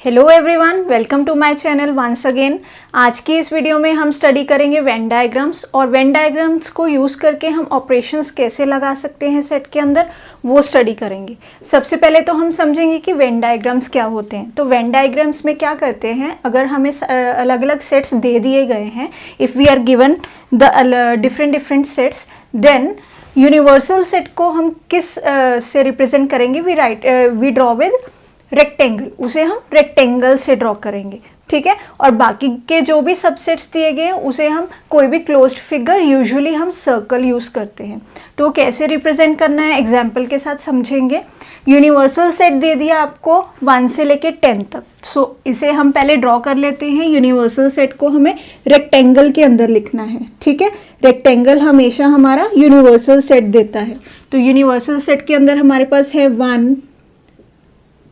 Hello everyone, welcome to my channel once again. आज की इस वीडियो में हम स्टडी करेंगे वेन डायग्राम्स और वेन डायग्राम्स को यूज़ करके हम ऑपरेशंस कैसे लगा सकते हैं सेट के अंदर, वो स्टडी करेंगे। सबसे पहले तो हम समझेंगे कि वेन डायग्राम्स क्या होते हैं। तो वेन डायग्राम्स में क्या करते हैं, अगर हमें अलग अलग सेट्स दे दिए गए हैं, if we are given the different sets, then universal set को हम किस से रिप्रेजेंट करेंगे, वी ड्रॉ विद रेक्टेंगल, उसे हम रेक्टेंगल से ड्रॉ करेंगे, ठीक है। और बाकी के जो भी सबसेट्स दिए गए हैं उसे हम कोई भी क्लोज्ड फिगर, यूजुअली हम सर्कल यूज़ करते हैं। तो कैसे रिप्रेजेंट करना है एग्जाम्पल के साथ समझेंगे। यूनिवर्सल सेट दे दिया आपको 1 से लेके 10 तक। सो इसे हम पहले ड्रॉ कर लेते हैं। यूनिवर्सल सेट को हमें रेक्टेंगल के अंदर लिखना है, ठीक है। रेक्टेंगल हमेशा हमारा यूनिवर्सल सेट देता है। तो यूनिवर्सल सेट के अंदर हमारे पास है 1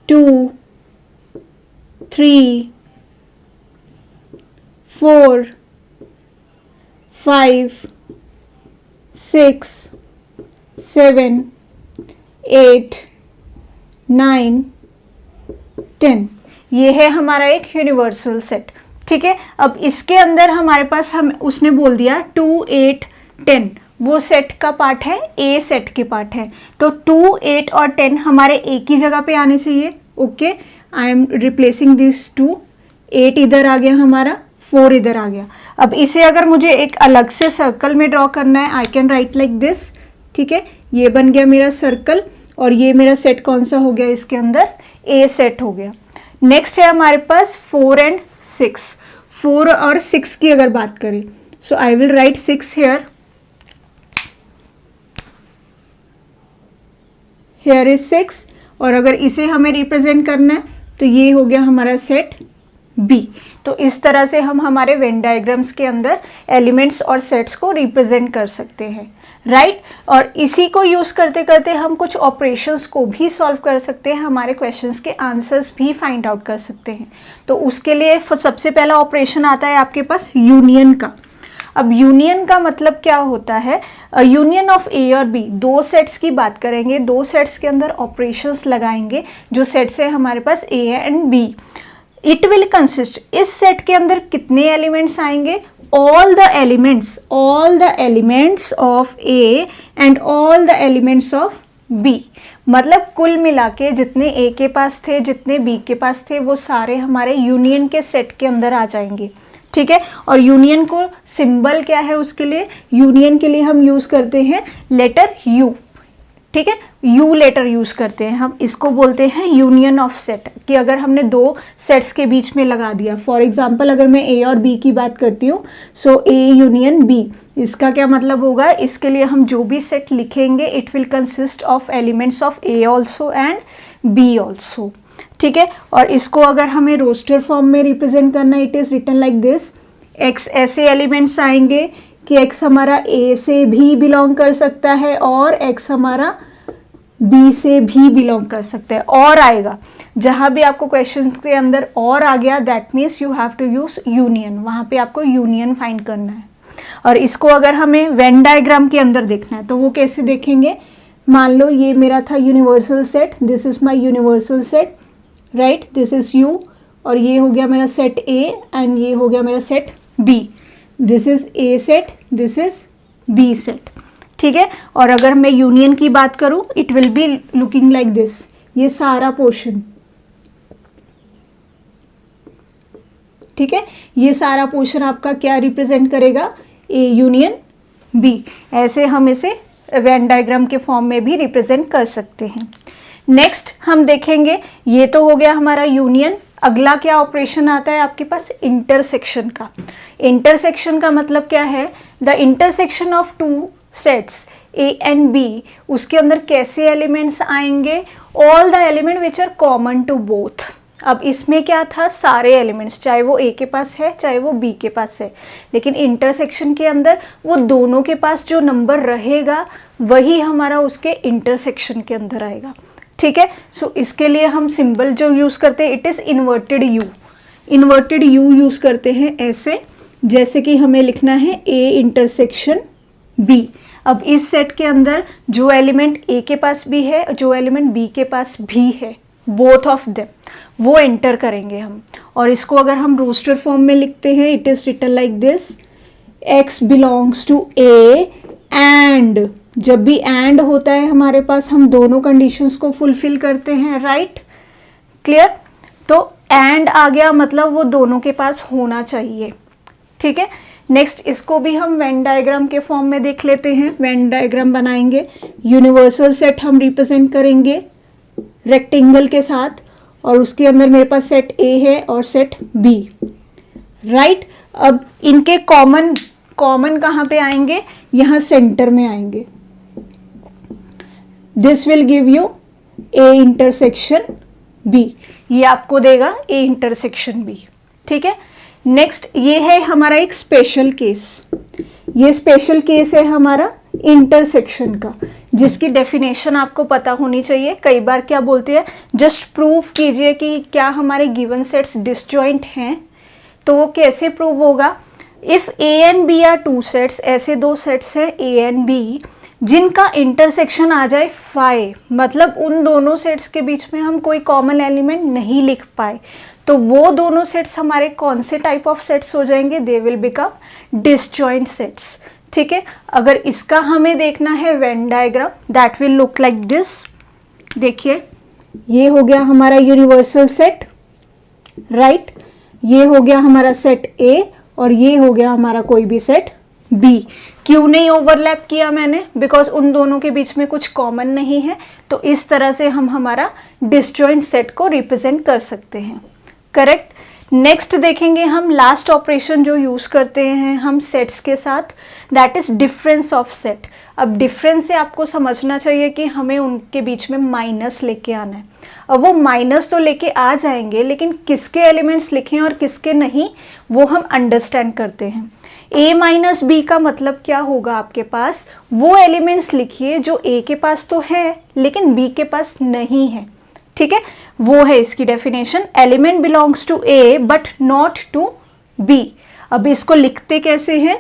2 3 4 5 6 7 8 9 10। ये है हमारा एक यूनिवर्सल सेट, ठीक है। अब इसके अंदर हमारे पास उसने बोल दिया 2 8 10, वो सेट का पार्ट है, ए सेट के पार्ट है। तो 2 8 और 10 हमारे एक ही जगह पे आने चाहिए। Okay, I am replacing this 2, 8 इधर आ गया हमारा, 4 इधर आ गया। अब इसे अगर मुझे एक अलग से सर्कल में ड्रॉ करना है, I can write like this, ठीक है। ये बन गया मेरा सर्कल और ये मेरा सेट कौन सा हो गया, इसके अंदर ए सेट हो गया। नेक्स्ट है हमारे पास 4 and 6। 4 और 6 की अगर बात करें, so I will write 6 here, here is 6। और अगर इसे हमें रिप्रेजेंट करना है तो ये हो गया हमारा सेट बी। तो इस तरह से हम हमारे वेन डायग्राम्स के अंदर एलिमेंट्स और सेट्स को रिप्रेजेंट कर सकते हैं, राइट। और इसी को यूज़ करते करते हम कुछ ऑपरेशंस को भी सॉल्व कर सकते हैं, हमारे क्वेश्चंस के आंसर्स भी फाइंड आउट कर सकते हैं। तो उसके लिए सबसे पहला ऑपरेशन आता है आपके पास यूनियन का। अब यूनियन का मतलब क्या होता है, यूनियन ऑफ ए और बी, दो सेट्स की बात करेंगे, दो सेट्स के अंदर ऑपरेशंस लगाएंगे। जो सेट्स है हमारे पास A and B, it will consist, इस सेट के अंदर कितने एलिमेंट्स आएंगे, all the elements of A and all the elements of B. मतलब कुल मिला के जितने ए के पास थे, जितने बी के पास थे, वो सारे हमारे यूनियन के सेट के अंदर आ जाएंगे, ठीक है। और यूनियन को सिंबल क्या है उसके लिए, यूनियन के लिए हम यूज़ करते हैं लेटर यू, ठीक है। यू लेटर यूज़ करते हैं हम, इसको बोलते हैं यूनियन ऑफ सेट। कि अगर हमने दो सेट्स के बीच में लगा दिया, फॉर एग्जांपल अगर मैं ए और बी की बात करती हूँ, सो ए यूनियन बी, इसका क्या मतलब होगा, इसके लिए हम जो भी सेट लिखेंगे, it will consist of elements of A also and B also, ठीक है। और इसको अगर हमें रोस्टर फॉर्म में रिप्रेजेंट करना है, it is written like this. X ऐसे एलिमेंट्स आएंगे कि एक्स हमारा ए से भी बिलोंग कर सकता है और एक्स हमारा बी से भी बिलोंग कर सकता है। और आएगा, जहाँ भी आपको क्वेश्चन के अंदर और आ गया, that means you have to use union, वहाँ पे आपको यूनियन फाइंड करना है। और इसको अगर हमें वेन डायग्राम के अंदर देखना है तो वो कैसे देखेंगे, मान लो ये मेरा था universal set, this is my universal set, right, this is you, और ये हो गया मेरा सेट ए एंड ये हो गया मेरा set B. This is A set, this is B set, ठीक है। और अगर मैं यूनियन की बात करूं, it will be looking like this, ये सारा पोर्शन, ठीक है। ये सारा पोर्शन आपका क्या रिप्रेजेंट करेगा, ए यूनियन बी। ऐसे हम इसे वेन डायग्राम के फॉर्म में भी रिप्रेजेंट कर सकते हैं। नेक्स्ट हम देखेंगे, ये तो हो गया हमारा यूनियन। अगला क्या ऑपरेशन आता है आपके पास, इंटरसेक्शन का। इंटरसेक्शन का मतलब क्या है, the intersection of two sets A and B, उसके अंदर कैसे एलिमेंट्स आएंगे, all the element which are common to both. अब इसमें क्या था, सारे एलिमेंट्स, चाहे वो ए के पास है चाहे वो बी के पास है, लेकिन इंटरसेक्शन के अंदर वो दोनों के पास जो नंबर रहेगा वही हमारा उसके इंटरसेक्शन के अंदर आएगा, ठीक है। सो इसके लिए हम सिंबल जो यूज़ करते हैं, it is inverted you. Inverted you use करते हैं ऐसे, जैसे कि हमें लिखना है ए इंटरसेक्शन बी। अब इस सेट के अंदर जो एलिमेंट ए के पास भी है, जो एलिमेंट बी के पास भी है, बोथ ऑफ देम, वो एंटर करेंगे हम। और इसको अगर हम रोस्टर फॉर्म में लिखते हैं, it is written like this, x belongs to a and, जब भी एंड होता है हमारे पास हम दोनों कंडीशंस को फुलफिल करते हैं, राइट, क्लियर। तो एंड आ गया मतलब वो दोनों के पास होना चाहिए, ठीक है। नेक्स्ट इसको भी हम वेन डायग्राम के फॉर्म में देख लेते हैं। वेन डायग्राम बनाएंगे, यूनिवर्सल सेट हम रिप्रेजेंट करेंगे रेक्टेंगल के साथ, और उसके अंदर मेरे पास सेट A है और सेट B, राइट। अब इनके कॉमन कहाँ पे आएंगे, यहाँ सेंटर में आएंगे। This will give you A intersection B, ये आपको देगा A इंटरसेक्शन B, ठीक है। नेक्स्ट ये है हमारा एक स्पेशल केस, ये स्पेशल केस है हमारा इंटरसेक्शन का, जिसकी डेफिनेशन आपको पता होनी चाहिए। कई बार क्या बोलते हैं, जस्ट प्रूव कीजिए कि क्या हमारे गिवन सेट्स डिसजॉइंट हैं। तो वो कैसे प्रूव होगा, if A and B are two sets, ऐसे दो सेट्स हैं A एंड B जिनका इंटरसेक्शन आ जाए 5, मतलब उन दोनों सेट्स के बीच में हम कोई कॉमन एलिमेंट नहीं लिख पाए, तो वो दोनों सेट्स हमारे कौन से टाइप ऑफ सेट्स हो जाएंगे, they will become disjoint sets, ठीक है। अगर इसका हमें देखना है Venn diagram, that will look like this. देखिए ये हो गया हमारा यूनिवर्सल सेट, राइट, ये हो गया हमारा सेट A और ये हो गया हमारा कोई भी सेट B। क्यों नहीं ओवरलैप किया मैंने, बिकॉज उन दोनों के बीच में कुछ कॉमन नहीं है। तो इस तरह से हम हमारा डिसजॉइंट सेट को रिप्रेजेंट कर सकते हैं, करेक्ट। नेक्स्ट देखेंगे हम लास्ट ऑपरेशन जो यूज करते हैं हम सेट्स के साथ, that is difference of set. अब डिफरेंस से आपको समझना चाहिए कि हमें उनके बीच में माइनस लेके आना है। अब वो माइनस तो लेके आ जाएंगे, लेकिन किसके एलिमेंट्स लिखें और किसके नहीं, वो हम अंडरस्टैंड करते हैं। A माइनस B का मतलब क्या होगा, आपके पास वो एलिमेंट्स लिखिए जो A के पास तो है लेकिन B के पास नहीं है, ठीक है। वो है इसकी definition, element belongs to A but not to B। अब इसको लिखते कैसे हैं,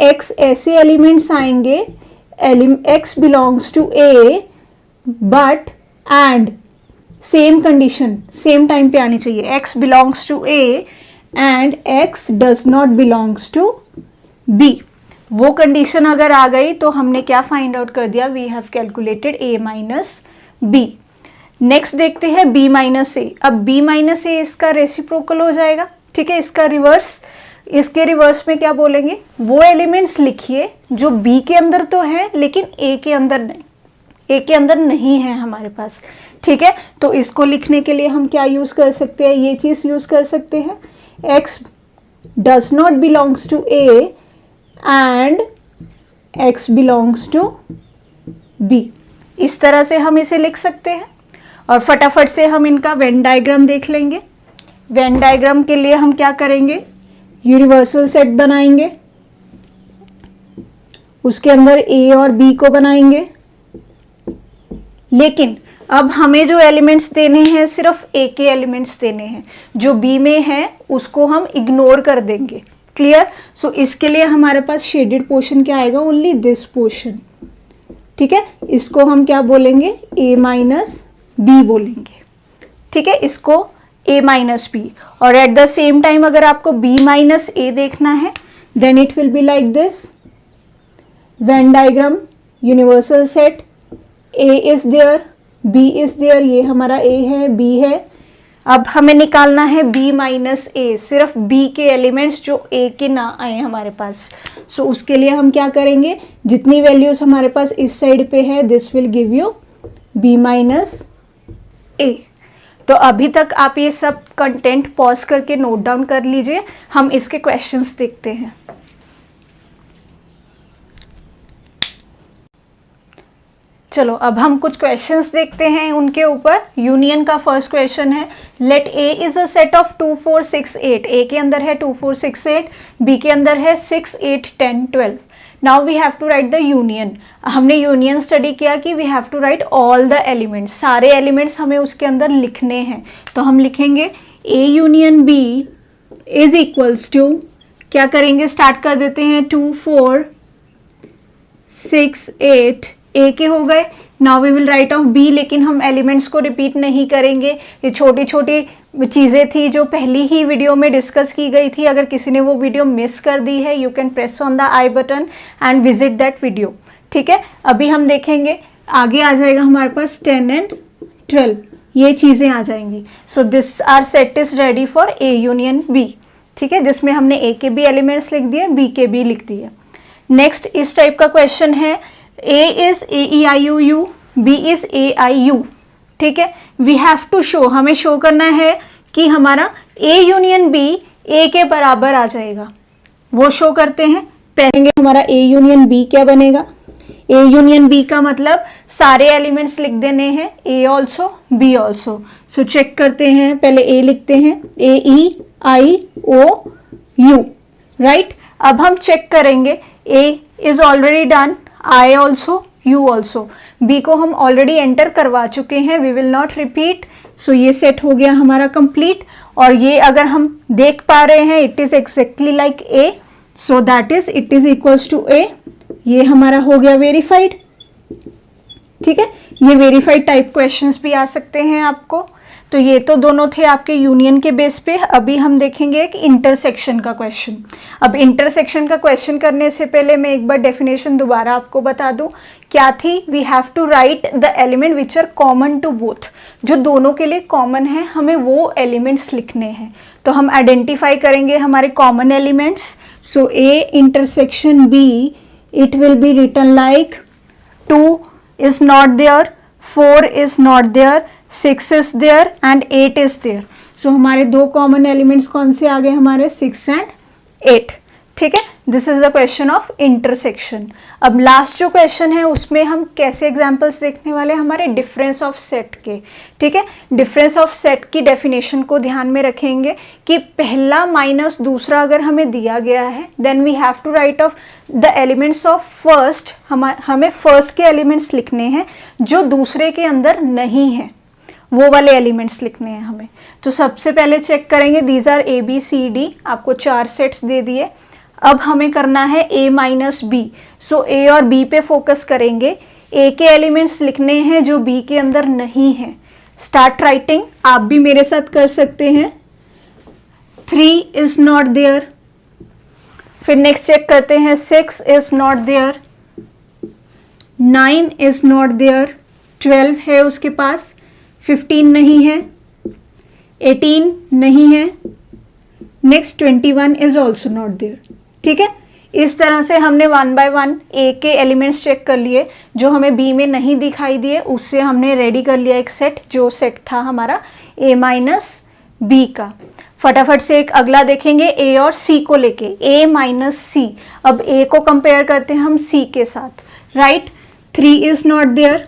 X ऐसे एलिमेंट्स आएंगे, X belongs to A but and same condition same time पे आनी चाहिए, X belongs to A and X does not belongs to B। वो कंडीशन अगर आ गई तो हमने क्या फाइंड आउट कर दिया, we have calculated A minus B। Next देखते हैं B माइनस A। अब B माइनस A इसका रेसिप्रोकल हो जाएगा, ठीक है, इसका रिवर्स। इसके रिवर्स में क्या बोलेंगे, वो एलिमेंट्स लिखिए जो B के अंदर तो है लेकिन A के अंदर नहीं, A के अंदर नहीं है हमारे पास, ठीक है। तो इसको लिखने के लिए हम क्या यूज कर सकते हैं, ये चीज यूज कर सकते हैं, X does not belongs to A and X belongs to B। इस तरह से हम इसे लिख सकते हैं। और फटाफट से हम इनका वेन डायग्राम देख लेंगे। वेन डायग्राम के लिए हम क्या करेंगे, यूनिवर्सल सेट बनाएंगे, उसके अंदर A और B को बनाएंगे, लेकिन अब हमें जो एलिमेंट्स देने हैं सिर्फ A के एलिमेंट्स देने हैं, जो B में है उसको हम इग्नोर कर देंगे, क्लियर। सो इसके लिए हमारे पास शेडेड पोर्शन क्या आएगा, ओनली दिस पोर्शन, ठीक है। इसको हम क्या बोलेंगे, A माइनस B बोलेंगे, ठीक है, इसको A माइनस B। और एट द सेम टाइम अगर आपको B माइनस A देखना है, then it will be like this, Venn diagram, universal set, A is there, B is there, ये हमारा A है, B है। अब हमें निकालना है B माइनस A, सिर्फ B के एलिमेंट्स जो A के ना आए हमारे पास। सो उसके लिए हम क्या करेंगे, जितनी वैल्यूज हमारे पास इस साइड पे है, this will give you B minus A। तो अभी तक आप ये सब कंटेंट पॉज करके नोट डाउन कर लीजिए, हम इसके क्वेश्चंस देखते हैं। चलो अब हम कुछ क्वेश्चंस देखते हैं उनके ऊपर। यूनियन का फर्स्ट क्वेश्चन है, let A is a set of 2 4 6 8। A के अंदर है 2 4 6 8, B के अंदर है 6 8 10 12। Now we have to write the union. हमने यूनियन स्टडी किया कि we have to write all the elements, सारे एलिमेंट्स हमें उसके अंदर लिखने हैं। तो हम लिखेंगे A union B is equals to, क्या करेंगे, स्टार्ट कर देते हैं 2 4 6 8, A के हो गए। Now we will write of B, लेकिन हम एलिमेंट्स को रिपीट नहीं करेंगे, ये छोटी छोटी चीज़ें थी जो पहली ही वीडियो में डिस्कस की गई थी। अगर किसी ने वो वीडियो मिस कर दी है, you can press on the I button and visit that video. ठीक है, अभी हम देखेंगे आगे आ जाएगा हमारे पास 10 एंड 12, ये चीज़ें आ जाएंगी। So this our set is ready for A union B. ठीक है, जिसमें हमने ए के बी एलिमेंट्स लिख दिए, बी के बी लिख दिए। नेक्स्ट इस टाइप का क्वेश्चन है, A is A E I U U, B is A I U. ठीक है, वी हैव टू शो, हमें शो करना है कि हमारा ए यूनियन बी ए के बराबर आ जाएगा। वो शो करते हैं। पहले हमारा ए यूनियन बी क्या बनेगा, ए यूनियन बी का मतलब सारे एलिमेंट्स लिख देने हैं, A also B also. So check करते हैं, पहले ए लिखते हैं, ए E I O you, right. अब हम चेक करेंगे, A is already done, I also, U also. B को हम ऑलरेडी एंटर करवा चुके हैं, we will not repeat. So ये सेट हो गया हमारा कंप्लीट। और ये अगर हम देख पा रहे हैं, it is exactly like A, so that is it is equals to A. ये हमारा हो गया वेरीफाइड। ठीक है, ये वेरीफाइड टाइप क्वेश्चंस भी आ सकते हैं आपको। तो ये तो दोनों थे आपके यूनियन के बेस पे। अभी हम देखेंगे एक इंटरसेक्शन का क्वेश्चन। अब इंटरसेक्शन का क्वेश्चन करने से पहले मैं एक बार डेफिनेशन दोबारा आपको बता दूं, क्या थी। We have to write the element which are common to both, जो दोनों के लिए कॉमन है, हमें वो एलिमेंट्स लिखने हैं। तो हम आइडेंटिफाई करेंगे हमारे common elements. So A intersection B, it will be written like 2 is not there, 4 is not there, 6 is there and 8 is there. So हमारे दो कॉमन एलिमेंट्स कौन से आ गए हमारे, 6 एंड 8। ठीक है, this is the question of intersection. अब last जो क्वेश्चन है उसमें हम कैसे एग्जांपल्स देखने वाले हैं, हमारे डिफरेंस ऑफ सेट के। ठीक है, डिफरेंस ऑफ सेट की डेफिनेशन को ध्यान में रखेंगे कि पहला माइनस दूसरा अगर हमें दिया गया है, then we have to write of the elements of first. हमें फर्स्ट के एलिमेंट्स लिखने हैं जो दूसरे के अंदर नहीं है, वो वाले एलिमेंट्स लिखने हैं हमें। तो सबसे पहले चेक करेंगे, these are A B C D, आपको 4 सेट्स दे दिए। अब हमें करना है a माइनस बी। सो a और b पे फोकस करेंगे। a के एलिमेंट्स लिखने हैं जो b के अंदर नहीं है। स्टार्ट राइटिंग, आप भी मेरे साथ कर सकते हैं। 3 इज नॉट देयर। फिर नेक्स्ट चेक करते हैं, 6 is not there, 9 is not there, 12 है उसके पास, 15 नहीं है, 18 नहीं है, next 21 is also not there. ठीक है, इस तरह से हमने 1 बाय 1 ए के एलिमेंट्स चेक कर लिए, जो हमें बी में नहीं दिखाई दिए उससे हमने रेडी कर लिया एक सेट, जो सेट था हमारा ए माइनस बी का। फटाफट से एक अगला देखेंगे, ए और सी को लेके, ए माइनस सी। अब ए को कंपेयर करते हैं हम सी के साथ, right. 3 is not there,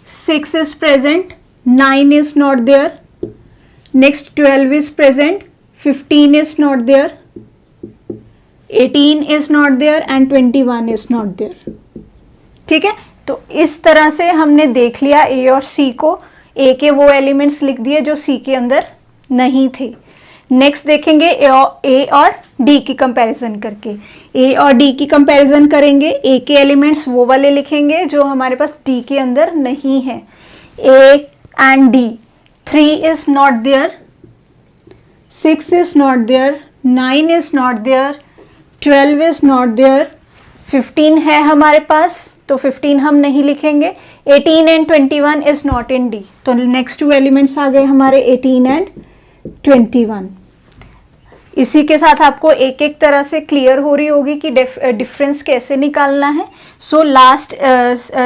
6 is present, 9 is not there, next 12 is present, 15 is not there, 18 is not there and 21 is not there। ठीक है, तो इस तरह से हमने देख लिया ए और सी को, ए के वो एलिमेंट्स लिख दिए जो सी के अंदर नहीं थे। नेक्स्ट देखेंगे ए और डी की कंपैरिजन करके। ए और डी की कंपैरिजन करेंगे, ए के एलिमेंट्स वो वाले लिखेंगे जो हमारे पास डी के अंदर नहीं है। A and D, 3 is not there, 6 is not there, 9 is not there, 12 is not there, 15 है हमारे पास तो 15 हम नहीं लिखेंगे। 18 and 21 is not in D। तो नेक्स्ट 2 एलिमेंट्स आ गए हमारे 18 and 21। इसी के साथ आपको एक एक तरह से क्लियर हो रही होगी कि डिफरेंस कैसे निकालना है। सो लास्ट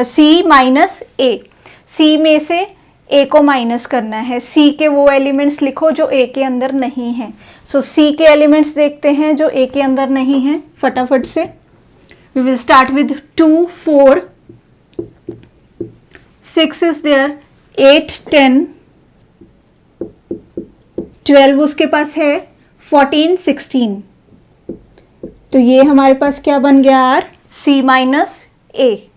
सी माइनस ए, सी में से ए को माइनस करना है। सी के वो एलिमेंट्स लिखो जो ए के अंदर नहीं हैं। सो सी के एलिमेंट्स देखते हैं जो ए के अंदर नहीं हैं फटाफट से। We will start with 2 4, 6 is there, 8 10, 12 उसके पास है, 14 16। तो ये हमारे पास क्या बन गया आर, C minus A.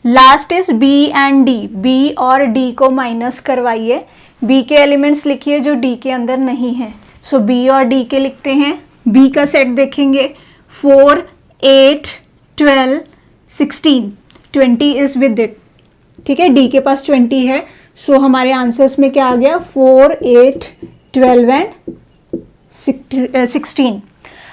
Last is B and D, B और डी को माइनस करवाइए। बी के एलिमेंट्स लिखिए जो डी के अंदर नहीं है। सो बी और डी के लिखते हैं। बी का सेट देखेंगे, 4 8 12 16, 20 इज विद इट। ठीक है, डी के पास 20 है सो हमारे आंसर्स में क्या आ गया 4, 8, 12 एंड 16।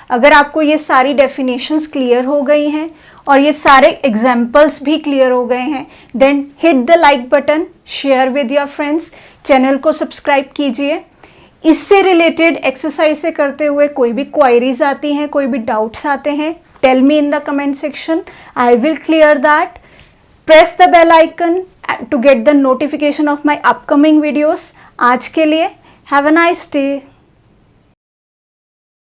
अगर आपको ये सारी डेफिनेशंस क्लियर हो गई हैं और ये सारे एग्जाम्पल्स भी क्लियर हो गए हैं, then hit the like button, share with your friends, channel को सब्सक्राइब कीजिए। इससे रिलेटेड एक्सरसाइज से करते हुए कोई भी क्वायरीज आती हैं, कोई भी डाउट्स आते हैं, tell me in the comment section, I will clear that. Press the bell icon to get the notification of my upcoming videos. आज के लिए हैव अ नाइस डे।